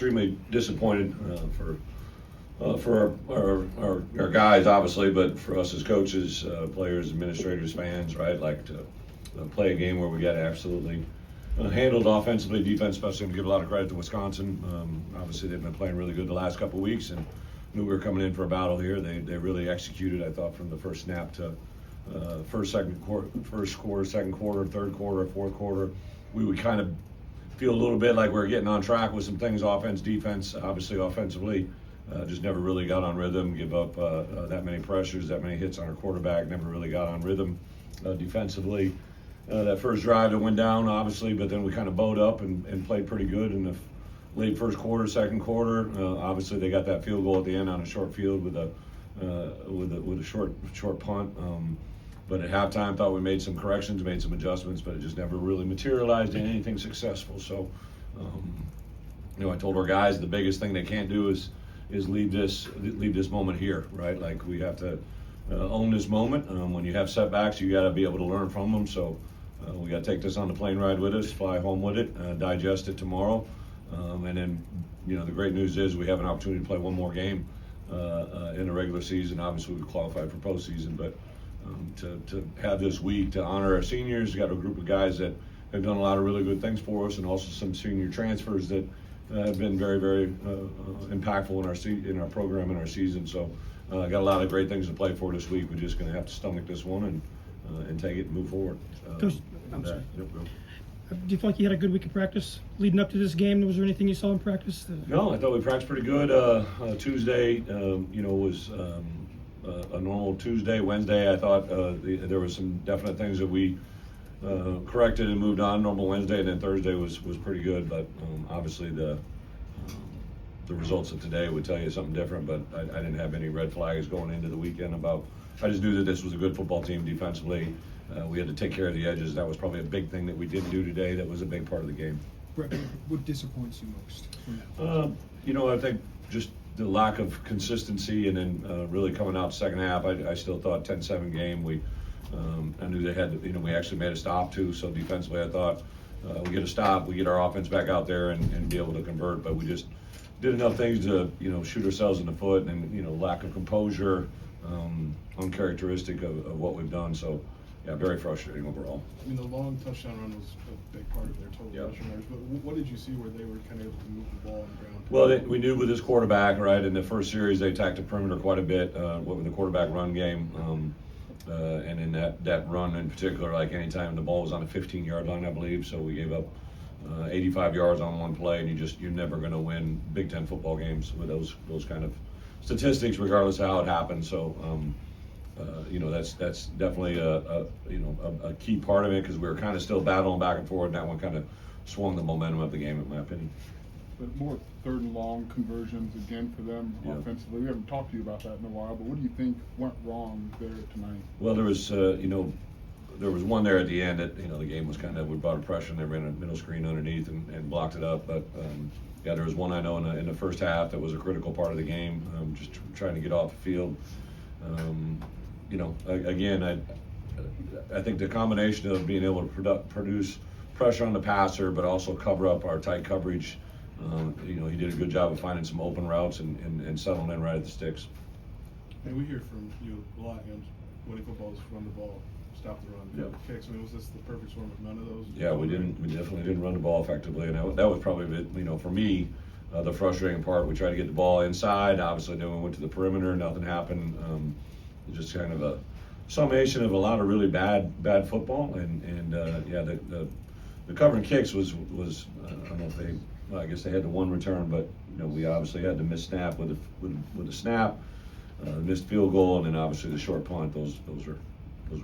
extremely disappointed for our guys, obviously, but for us as coaches, players, administrators, fans, right? Like to play a game where we got absolutely handled offensively, defense, especially. And give a lot of credit to Wisconsin. Obviously, they've been playing really good the last couple of weeks, and knew we were coming in for a battle here. They really executed, I thought, from the first snap to first quarter, second quarter, third quarter, fourth quarter. We would kind of feel a little bit like we're getting on track with some things, offense, defense, obviously offensively. Just never really got on rhythm, give up that many pressures, that many hits on our quarterback, never really got on rhythm defensively. That first drive that went down, obviously, but then we kind of bowed up and played pretty good in the late first quarter, second quarter. Obviously, they got that field goal at the end on a short field with a short punt. But at halftime, thought we made some corrections, made some adjustments, but it just never really materialized in anything successful. So, I told our guys the biggest thing they can't do is leave this moment here, right? Like we have to own this moment. When you have setbacks, you got to be able to learn from them. So we got to take this on the plane ride with us, fly home with it, digest it tomorrow, and then the great news is we have an opportunity to play one more game in the regular season. Obviously, we qualified for postseason, but to have this week to honor our seniors, we got a group of guys that have done a lot of really good things for us, and also some senior transfers that have been very, very impactful in our program and our season. So got a lot of great things to play for this week. We're just going to have to stomach this one and take it and move forward. Coach, I'm sorry. Yep. Do you feel like you had a good week of practice leading up to this game? Was there anything you saw in practice? No, I thought we practiced pretty good. Tuesday, was a normal Tuesday. Wednesday, I thought there was some definite things that we corrected and moved on. Normal Wednesday, and then Thursday was pretty good. But obviously the results of today would tell you something different. But I didn't have any red flags going into the weekend about. I just knew that this was a good football team defensively. We had to take care of the edges. That was probably a big thing that we didn't do today. That was a big part of the game. Bret, what disappoints you most from that? I think just the lack of consistency, and then really coming out second half. I still thought 10-7 game. I knew they had. We actually made a stop too. So defensively, I thought we get a stop, we get our offense back out there and be able to convert. But we just did enough things to shoot ourselves in the foot, and lack of composure, uncharacteristic of what we've done. So. Yeah, very frustrating overall. I mean, the long touchdown run was a big part of their total rushing yards, but what did you see where they were kind of able to move the ball on the ground? Well, we knew with this quarterback, right, in the first series they attacked the perimeter quite a bit with the quarterback run game. And in that run in particular, like anytime the ball was on the 15-yard line, I believe, so we gave up 85 yards on one play, and you're never going to win Big Ten football games with those kind of statistics, regardless of how it happens. So. That's definitely a key part of it, because we were kind of still battling back and forth, and that one kind of swung the momentum of the game, in my opinion. But more third and long conversions again for them offensively. We haven't talked to you about that in a while, but what do you think went wrong there tonight? Well, there was one there at the end that the game was kind of, we brought a pressure and they ran a middle screen underneath and blocked it up. But there was one I know in the first half that was a critical part of the game, just trying to get off the field. Again, I think the combination of being able to produce pressure on the passer, but also cover up our tight coverage. He did a good job of finding some open routes and settling in right at the sticks. And we hear from you a lot, winning football is run the ball, stop the run, kicks. I mean, was this the perfect storm of none of those? Yeah, we definitely didn't run the ball effectively, and that was probably for me. The frustrating part. We tried to get the ball inside. Obviously, then we went to the perimeter. Nothing happened. Just kind of a summation of a lot of really bad football. And the covering kicks was I don't know if I guess they had the one return, but we obviously had the missed snap with the snap, missed field goal, and then obviously the short punt. Those are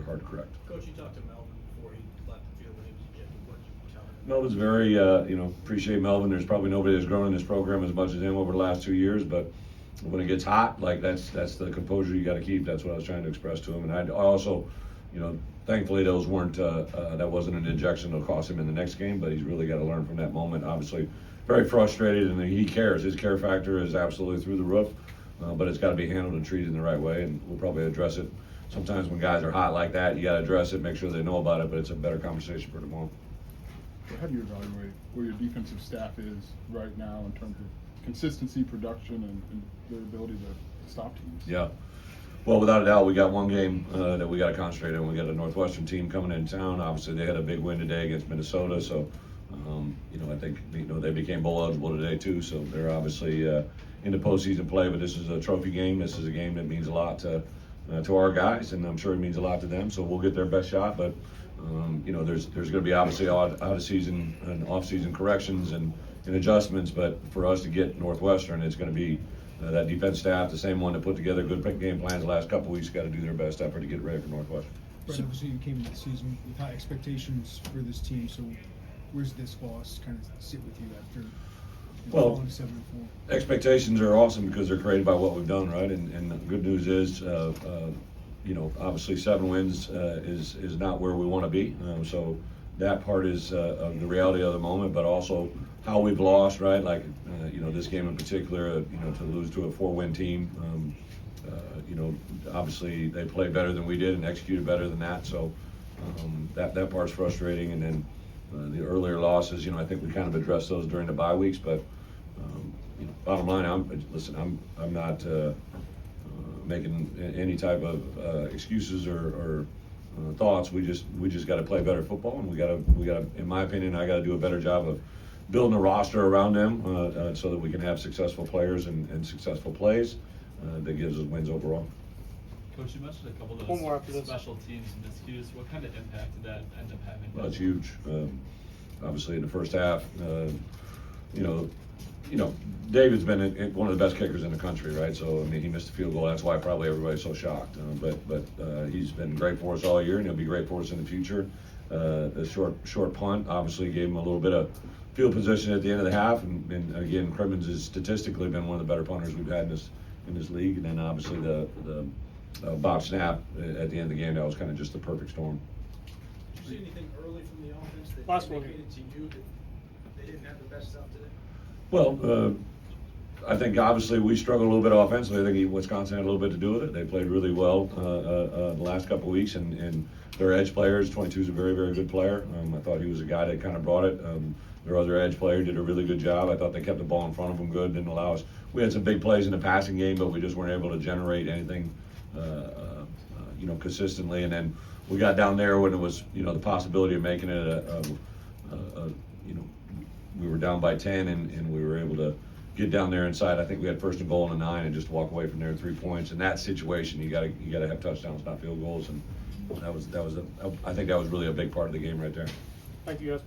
hard to correct. Coach, you talked to Melvin before he left the field when he was ejected. What did you tell him? Melvin's very, appreciate Melvin. There's probably nobody that's grown in this program as much as him over the last 2 years, but when it gets hot, like that's the composure you got to keep. That's what I was trying to express to him. And I also, thankfully those weren't, that wasn't an injection that'll cost him in the next game, but he's really got to learn from that moment. Obviously very frustrated, and he cares. His care factor is absolutely through the roof, but it's got to be handled and treated in the right way, and we'll probably address it. Sometimes when guys are hot like that, you got to address it, make sure they know about it, but it's a better conversation for tomorrow. How do you evaluate where your defensive staff is right now in terms of consistency, production, and their ability to stop teams? Yeah. Well, without a doubt, we got one game that we got to concentrate on. We got a Northwestern team coming in town. Obviously, they had a big win today against Minnesota, so I think they became bowl eligible today too. So they're obviously in the postseason play. But this is a trophy game. This is a game that means a lot to our guys, and I'm sure it means a lot to them. So we'll get their best shot. But there's going to be obviously out of season and off season corrections and adjustments. But for us to get Northwestern, it's going to be that defense staff, the same one that put together good game plans the last couple weeks, got to do their best effort to get ready for Northwestern. Right, obviously you came into the season with high expectations for this team, so where's this loss kind of sit with you after Well, falling 7-4? Expectations are awesome because they're created by what we've done, right? And the good news is, obviously 7 wins is not where we want to be. So that part is the reality of the moment, but also how we've lost, right? Like, this game in particular, to lose to a 4-win team. Obviously they played better than we did and executed better than that. So that part's frustrating. And then the earlier losses, I think we kind of addressed those during the bye weeks. But bottom line, I'm not making any type of excuses or thoughts. We just got to play better football, and we got to, in my opinion, I got to do a better job of building a roster around them so that we can have successful players and successful plays that gives us wins overall. Coach, you mentioned a couple of One more after those this. special teams miscues. What kind of impact did that end up having? Well, it's huge. Obviously, in the first half, David's been one of the best kickers in the country, right? So, he missed a field goal. That's why probably everybody's so shocked. But he's been great for us all year, and he'll be great for us in the future. The short punt obviously gave him a little bit of field position at the end of the half, and again, Crimmins has statistically been one of the better punters we've had in this league. And then obviously the botch snap at the end of the game, that was kind of just the perfect storm. Did you see anything early from the offense that Last one. indicated to you that they didn't have the best stuff today? Well, I think obviously we struggled a little bit offensively. I think Wisconsin had a little bit to do with it. They played really well the last couple of weeks, and their edge players, 22 is a very, very good player. I thought he was a guy that kind of brought it. Their other edge player did a really good job. I thought they kept the ball in front of them good, didn't allow us. We had some big plays in the passing game, but we just weren't able to generate anything, consistently. And then we got down there when it was, the possibility of making it we were down by 10, and we were able to get down there inside. I think we had first and goal in the 9 and just walk away from there 3 points. In that situation, you gotta have touchdowns, not field goals, and I think that was really a big part of the game right there. Thank you, guys.